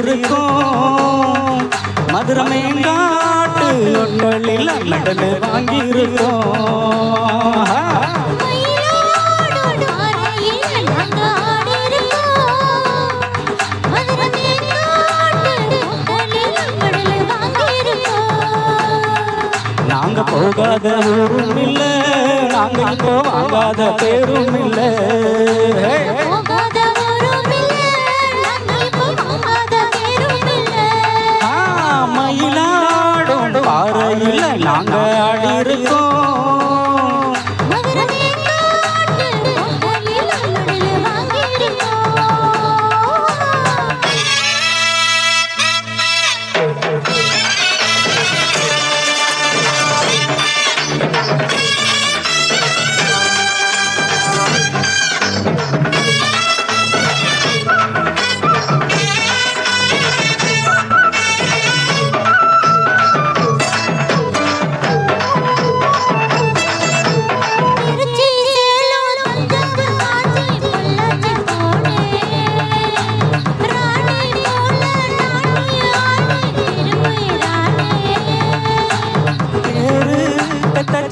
இருக்கோம். மதுரை மேங்காட்டு ஒட்டலில் மெடல் வாங்கியிருக்கோம். நாங்க போகாத ஊரும் இல்ல, நாங்க இப்போ வாங்காத பேரும் இல்ல. மயிலாடும் பாறையில் நாங்க ஆடி இருக்கோம்.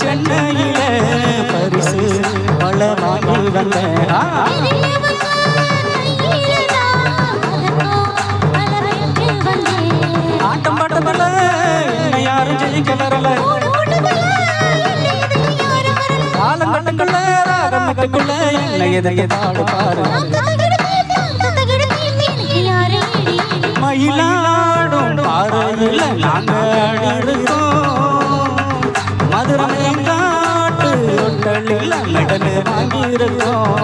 சென்னையில பரிசு பல வாங்கி வந்தேன். ஆட்டம் பாட்டமல்ல என்ன யாரும் ஜெயிக்க வரல. காலங்கட்டக்குள்ள ராகமட்டுக்குள்ள என்ன எதைய பாடு பாரு. மயிலாடும் பாறையில் நாங்க மதுரை மேங்காட்டு ஒட்டலில் மெடல் வாங்கியிருக்கோம்.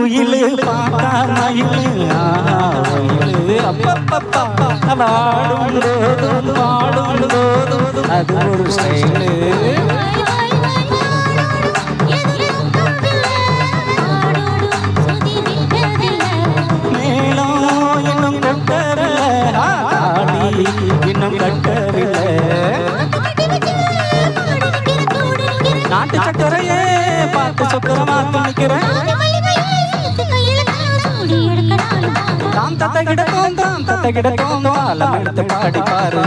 குயிலு பாட்டா மயிலு அப்பப்பா வாடும் போதும் வாடும் போதும் அது ஒரு ஸ்டைலு. மேலும் இன்னும் கட்டவில்லை, ஆடி இன்னும் கட்டவில்லை. நாட்டு சக்கரையே பார்த்து சொக்கரமா துணிக்கிறேன். தாம் தத்தை கிடக்கும் தாளம் எடுத்து பாடி பாரு.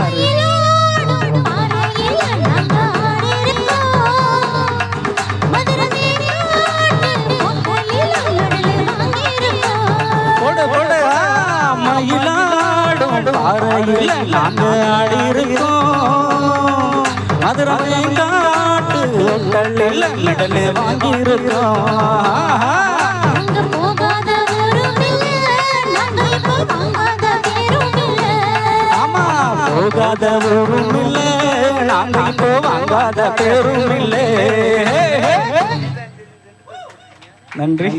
போடு போடு மயிலாடும் பாறையில் நாங்க ஆடி இருக்கோம். மதுரை மேங்காட்டு ஒட்டலில் மெடல் வாங்கியிருக்கோம். போகாத ஊரும் இல்லை, நாங்க இப்போ வாங்காத பேரும் இல்லை. நன்றி.